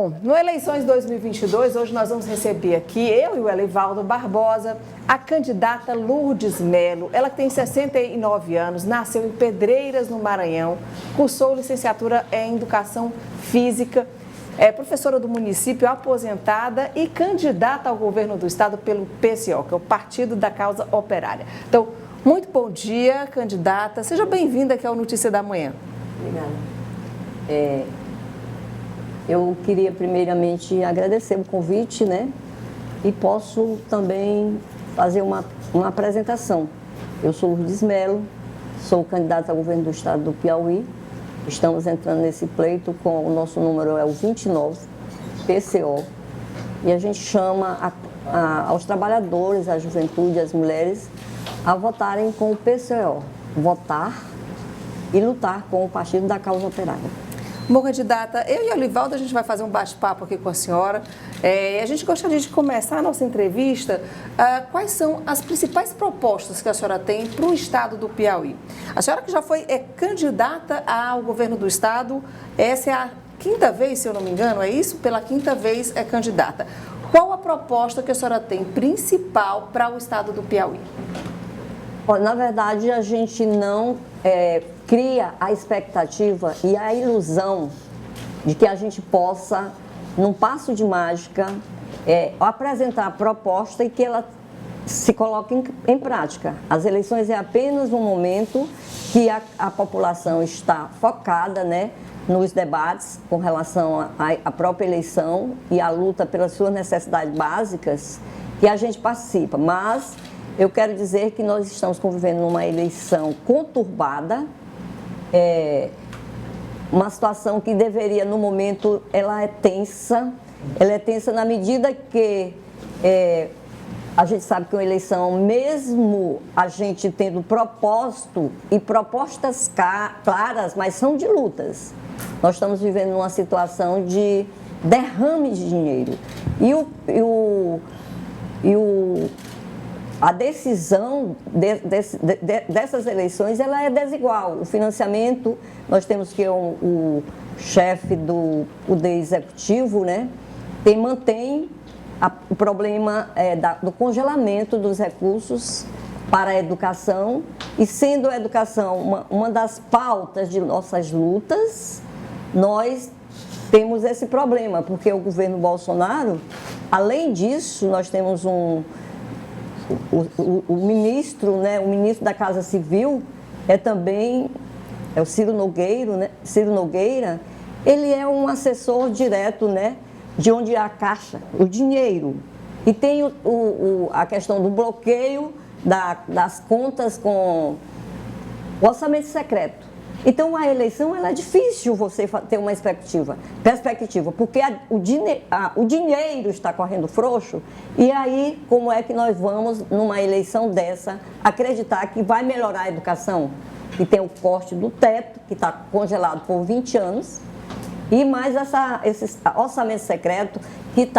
Bom, no Eleições 2022, hoje nós vamos receber aqui, eu e o Elivaldo Barbosa, a candidata Lourdes Melo. Ela que tem 69 anos, nasceu em Pedreiras, no Maranhão, cursou licenciatura em Educação Física, é professora do município, aposentada e candidata ao governo do estado pelo PCO, que é o Partido da Causa Operária. Então, muito bom dia, candidata. Seja bem-vinda aqui ao Notícia da Manhã. Obrigada. Eu queria primeiramente agradecer o convite, né? E posso também fazer uma apresentação. Eu sou Lourdes Melo, sou candidata ao governo do estado do Piauí. Estamos entrando nesse pleito com o nosso número é o 29, PCO. E a gente chama aos trabalhadores, à juventude, às mulheres, a votarem com o PCO. Votar e lutar com o Partido da Causa Operária. Bom, candidata, eu e o Elivaldo, a gente vai fazer um bate-papo aqui com a senhora. A gente gostaria de começar a nossa entrevista. Quais são as principais propostas que a senhora tem para o estado do Piauí? A senhora que já foi candidata ao governo do estado, essa é a quinta vez, se eu não me engano, é isso? Pela quinta vez é candidata. Qual a proposta que a senhora tem principal para o estado do Piauí? Na verdade, a gente não cria a expectativa e a ilusão de que a gente possa, num passo de mágica, apresentar a proposta e que ela se coloque em prática. As eleições é apenas um momento que a população está focada, né, nos debates com relação à própria eleição e à luta pelas suas necessidades básicas, que a gente participa. Mas eu quero dizer que nós estamos convivendo numa eleição conturbada, uma situação que deveria, no momento, ela é tensa na medida que a gente sabe que uma eleição, mesmo a gente tendo propósito e propostas claras, mas são de lutas. Nós estamos vivendo numa situação de derrame de dinheiro. A decisão dessas eleições, ela é desigual. O financiamento, nós temos que o chefe do poder executivo, né, mantém o problema do congelamento dos recursos para a educação, e sendo a educação uma das pautas de nossas lutas, nós temos esse problema, porque o governo Bolsonaro, além disso, nós temos o ministro, né, o ministro da Casa Civil também o Ciro Nogueira, né? Ciro Nogueira, ele é um assessor direto, né, de onde há a caixa, o dinheiro. E tem a questão do bloqueio das contas com o orçamento secreto. Então, a eleição, ela é difícil você ter uma perspectiva, porque o dinheiro está correndo frouxo, e aí, como é que nós vamos, numa eleição dessa, acreditar que vai melhorar a educação? Que tem o corte do teto, que está congelado por 20 anos, e mais esse orçamento secreto, que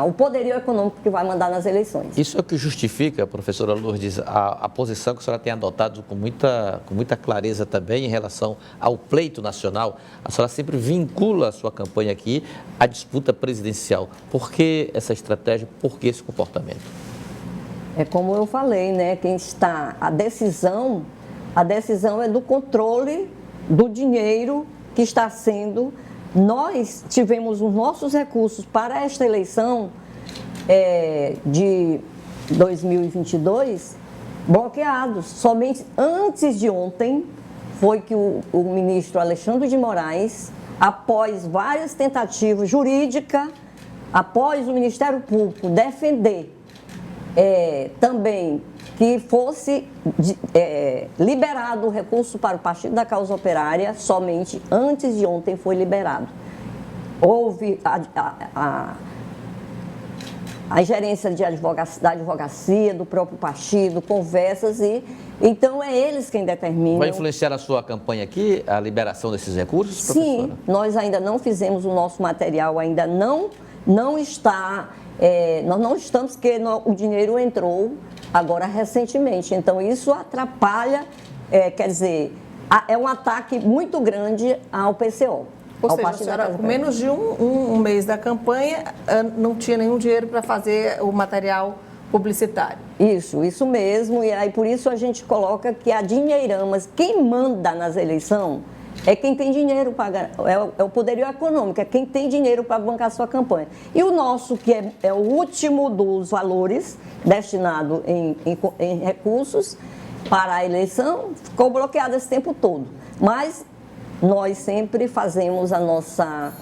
o poderio econômico que vai mandar nas eleições. Isso é o que justifica, professora Lourdes, a posição que a senhora tem adotado com muita clareza também em relação ao pleito nacional. A senhora sempre vincula a sua campanha aqui à disputa presidencial. Por que essa estratégia, por que esse comportamento? É como eu falei, né? A decisão é do controle do dinheiro que está sendo. Nós tivemos os nossos recursos para esta eleição de 2022 bloqueados. Somente antes de ontem foi que o ministro Alexandre de Moraes, após várias tentativas jurídicas, após o Ministério Público defender também que fosse liberado o recurso para o Partido da Causa Operária, somente antes de ontem foi liberado. Houve a ingerência da advocacia, do próprio partido, conversas, então é eles quem determinam. Vai influenciar a sua campanha aqui, a liberação desses recursos, professora? Sim, nós ainda não fizemos o nosso material, ainda não está... nós não estamos, porque o dinheiro entrou agora recentemente, então isso atrapalha, quer dizer, é um ataque muito grande ao PCO. Ou ao seja, a partido da senhora, Casa com Branca. menos de um mês da campanha, não tinha nenhum dinheiro para fazer o material publicitário. Isso mesmo, e aí por isso a gente coloca que a dinheirama, mas quem manda nas eleições é quem tem dinheiro para é o poderio econômico, é quem tem dinheiro para bancar sua campanha. E o nosso, que é o último dos valores destinado em recursos para a eleição, ficou bloqueado esse tempo todo. Mas nós sempre fazemos a nossa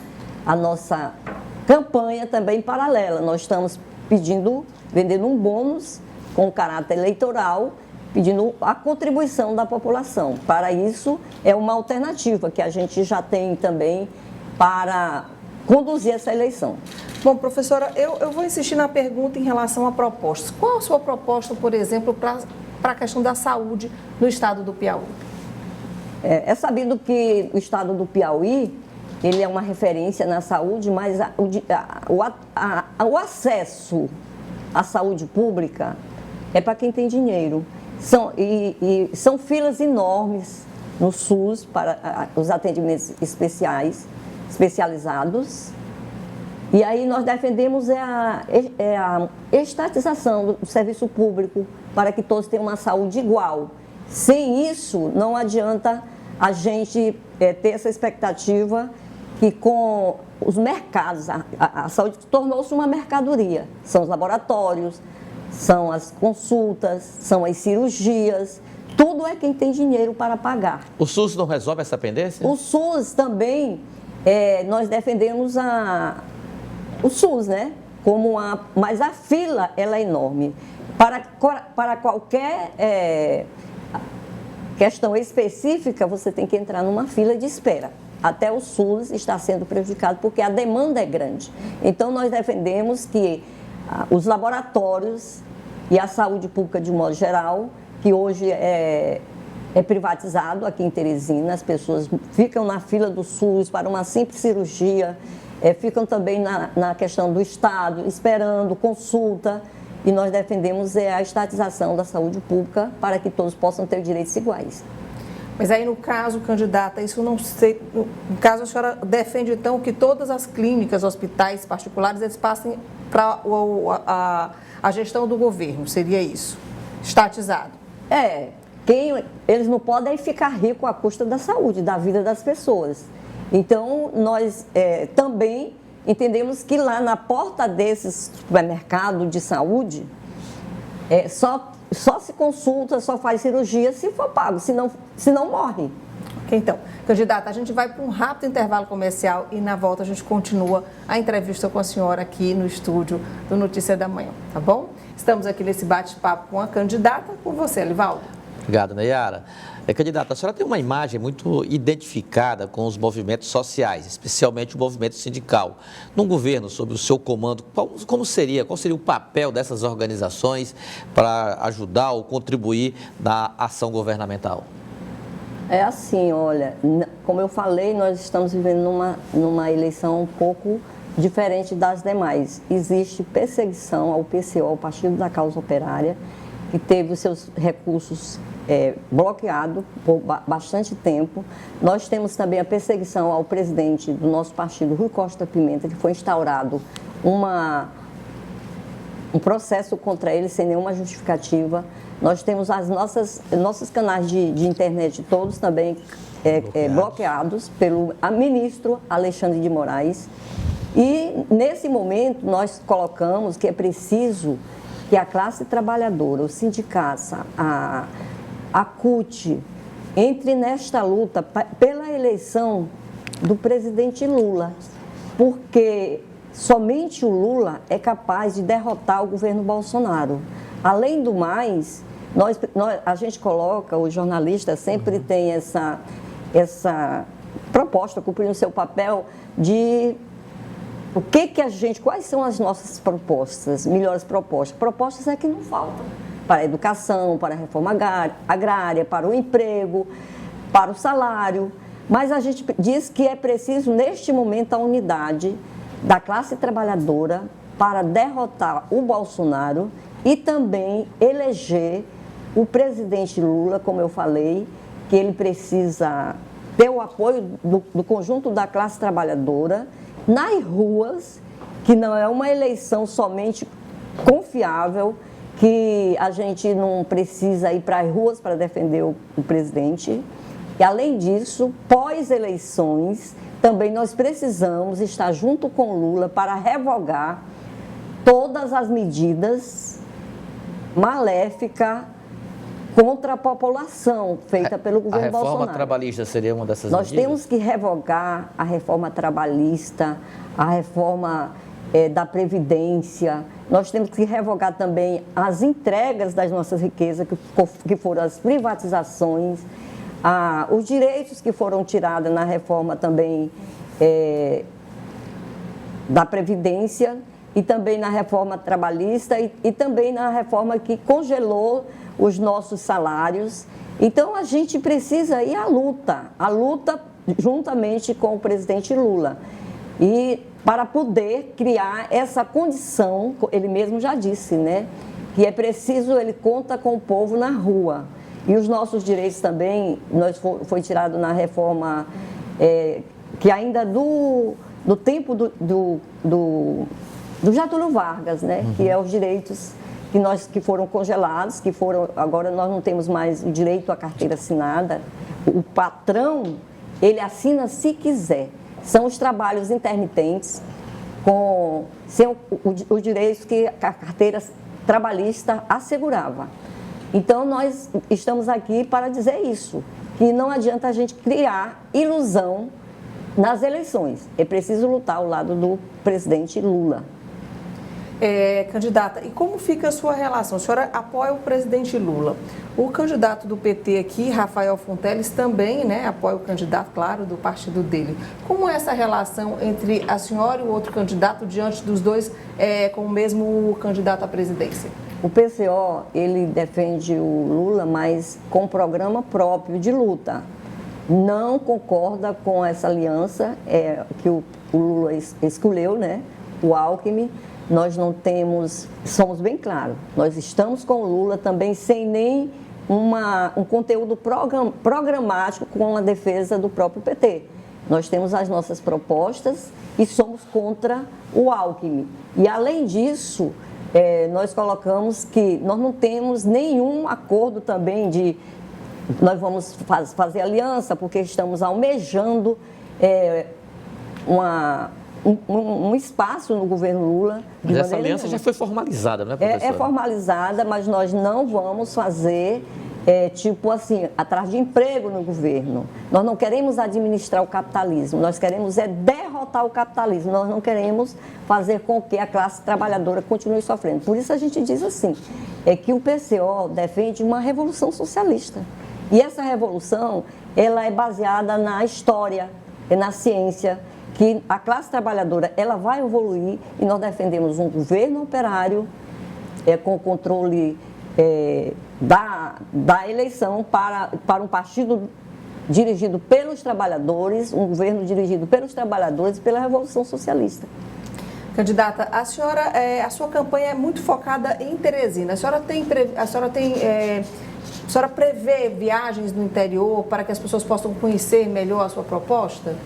campanha também paralela. Nós estamos vendendo um bônus com caráter eleitoral, pedindo a contribuição da população. Para isso, é uma alternativa que a gente já tem também para conduzir essa eleição. Bom, professora, eu vou insistir na pergunta em relação a propostas. Qual a sua proposta, por exemplo, para a questão da saúde no estado do Piauí? É sabido que o estado do Piauí, ele é uma referência na saúde, mas o acesso à saúde pública é para quem tem dinheiro. São filas enormes no SUS para os atendimentos especializados. E aí nós defendemos a estatização do serviço público para que todos tenham uma saúde igual. Sem isso, não adianta a gente ter essa expectativa que com os mercados, a saúde tornou-se uma mercadoria. São os laboratórios, são as consultas, são as cirurgias, tudo é quem tem dinheiro para pagar. O SUS não resolve essa pendência? O SUS também, nós defendemos o SUS, né? Mas a fila, ela é enorme. Para qualquer questão específica, você tem que entrar numa fila de espera. Até o SUS está sendo prejudicado porque a demanda é grande. Então, nós defendemos que os laboratórios e a saúde pública de modo geral, que hoje é privatizado aqui em Teresina, as pessoas ficam na fila do SUS para uma simples cirurgia, ficam também na questão do Estado, esperando consulta, e nós defendemos a estatização da saúde pública para que todos possam ter direitos iguais. Mas aí, no caso, candidata, isso não sei. No caso, a senhora defende, então, que todas as clínicas, hospitais particulares, eles passem para a gestão do governo, seria isso? Estatizado. Eles não podem ficar ricos à custa da saúde, da vida das pessoas. Então, nós também entendemos que lá na porta desses supermercados de saúde, só se consulta, só faz cirurgia se for pago, senão morre. Ok, então, candidata, a gente vai para um rápido intervalo comercial e na volta a gente continua a entrevista com a senhora aqui no estúdio do Notícia da Manhã, tá bom? Estamos aqui nesse bate-papo com a candidata, com você, Elivaldo. Obrigado, Nayara. Candidata, a senhora tem uma imagem muito identificada com os movimentos sociais, especialmente o movimento sindical. Num governo, sob o seu comando, qual seria o papel dessas organizações para ajudar ou contribuir na ação governamental? É assim, olha, como eu falei, nós estamos vivendo numa eleição um pouco diferente das demais. Existe perseguição ao PCO, ao Partido da Causa Operária, que teve os seus recursos bloqueados por bastante tempo. Nós temos também a perseguição ao presidente do nosso partido, Rui Costa Pimenta, que foi instaurado um processo contra ele sem nenhuma justificativa. Nós temos nossos canais de internet todos também bloqueados pelo ministro Alexandre de Moraes. E, nesse momento, nós colocamos que é preciso que a classe trabalhadora, o sindicato, a CUT, entre nesta luta pela eleição do presidente Lula, porque somente o Lula é capaz de derrotar o governo Bolsonaro. Além do mais, a gente coloca, o jornalista sempre tem essa proposta, cumprindo o seu papel de quais são as nossas propostas, melhores propostas? Propostas é que não faltam para a educação, para a reforma agrária, para o emprego, para o salário. Mas a gente diz que é preciso, neste momento, a unidade da classe trabalhadora para derrotar o Bolsonaro e também eleger o presidente Lula, como eu falei, que ele precisa ter o apoio do conjunto da classe trabalhadora nas ruas, que não é uma eleição somente confiável, que a gente não precisa ir para as ruas para defender o presidente. E, além disso, pós-eleições, também nós precisamos estar junto com Lula para revogar todas as medidas maléficas contra a população feita pelo governo Bolsonaro. A reforma trabalhista seria uma dessas medidas? Nós temos que revogar a reforma trabalhista, a reforma da Previdência. Nós temos que revogar também as entregas das nossas riquezas, que foram as privatizações, os direitos que foram tirados na reforma também da Previdência e também na reforma trabalhista e também na reforma que congelou os nossos salários. Então, a gente precisa ir à luta juntamente com o presidente Lula. E para poder criar essa condição, ele mesmo já disse, né, que é preciso, ele conta com o povo na rua. E os nossos direitos também, foi tirado na reforma, que ainda do tempo do Getúlio Vargas, né, que é os direitos que foram congelados, agora nós não temos mais o direito à carteira assinada. O patrão, ele assina se quiser. São os trabalhos intermitentes, sem os direitos que a carteira trabalhista assegurava. Então, nós estamos aqui para dizer isso, que não adianta a gente criar ilusão nas eleições. É preciso lutar ao lado do presidente Lula. Candidata, e como fica a sua relação? A senhora apoia o presidente Lula. O candidato do PT aqui, Rafael Fonteles, também, né, apoia o candidato, claro, do partido dele. Como é essa relação entre a senhora e o outro candidato, diante dos dois com o mesmo candidato à presidência? O PCO, ele defende o Lula, mas com programa próprio de luta. Não concorda com essa aliança que o Lula escolheu, né, o Alckmin. Nós não temos, somos bem claros, nós estamos com o Lula também sem nem um conteúdo programático com a defesa do próprio PT. Nós temos as nossas propostas e somos contra o Alckmin. E, além disso, nós colocamos que nós não temos nenhum acordo também nós vamos fazer aliança porque estamos almejando um espaço no governo Lula. Mas essa aliança já foi formalizada, não é, professora? É formalizada, mas nós não vamos fazer, tipo assim, atrás de emprego no governo. Nós não queremos administrar o capitalismo, nós queremos derrotar o capitalismo, nós não queremos fazer com que a classe trabalhadora continue sofrendo. Por isso a gente diz assim, que o PCO defende uma revolução socialista. E essa revolução, ela é baseada na história, na ciência, que a classe trabalhadora ela vai evoluir e nós defendemos um governo operário com o controle da eleição para um partido dirigido pelos trabalhadores, um governo dirigido pelos trabalhadores e pela Revolução Socialista. Candidata, a sua campanha é muito focada em Teresina. A senhora prevê viagens no interior para que as pessoas possam conhecer melhor a sua proposta?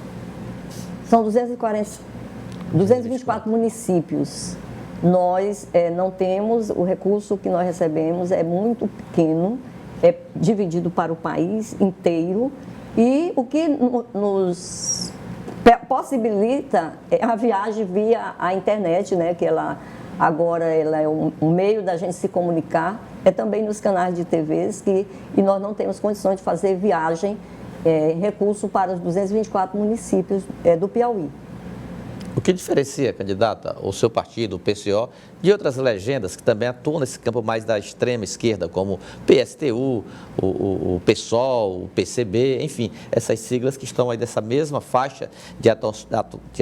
São 224 municípios. Nós não temos, o recurso que nós recebemos é muito pequeno, é dividido para o país inteiro e o que nos possibilita a viagem via a internet, né, que agora ela é um meio da gente se comunicar, também nos canais de TVs e nós não temos condições de fazer viagem recurso para os 224 municípios do Piauí. O que diferencia, candidata, o seu partido, o PCO, de outras legendas que também atuam nesse campo mais da extrema esquerda, como PSTU, o PSOL, o PCB, enfim, essas siglas que estão aí dessa mesma faixa de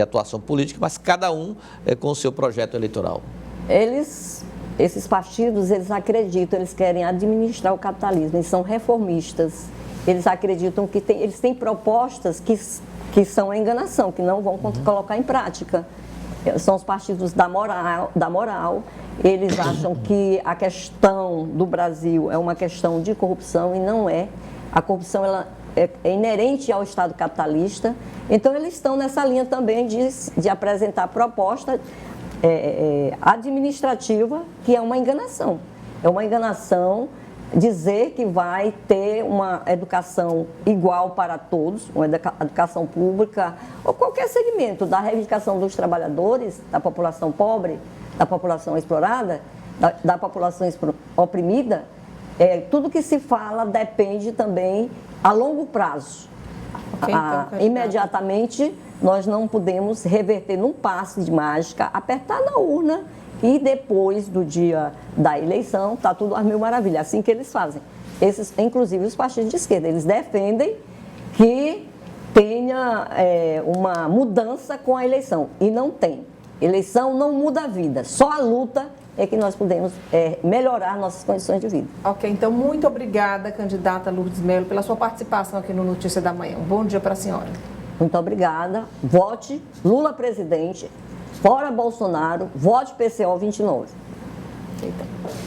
atuação política, mas cada um com o seu projeto eleitoral? Esses partidos, eles acreditam, eles querem administrar o capitalismo, eles são reformistas. Eles acreditam que eles têm propostas que são enganação, que não vão colocar em prática. São os partidos da moral. Eles acham que a questão do Brasil é uma questão de corrupção e não é. A corrupção ela é inerente ao Estado capitalista. Então, eles estão nessa linha também de apresentar proposta administrativa, que é uma enganação. É uma enganação dizer que vai ter uma educação igual para todos, uma educação pública, ou qualquer segmento da reivindicação dos trabalhadores, da população pobre, da população explorada, da população oprimida. Tudo que se fala depende também a longo prazo. Imediatamente, nós não podemos reverter num passe de mágica, apertar na urna e depois do dia da eleição, está tudo às mil maravilhas. Assim que eles fazem. Inclusive os partidos de esquerda, eles defendem que tenha uma mudança com a eleição. E não tem. Eleição não muda a vida, só a luta é que nós podemos melhorar nossas condições de vida. Ok, então muito obrigada, candidata Lourdes Mello, pela sua participação aqui no Notícia da Manhã. Um bom dia para a senhora. Muito obrigada. Vote Lula presidente, fora Bolsonaro, vote PCO 29. Então.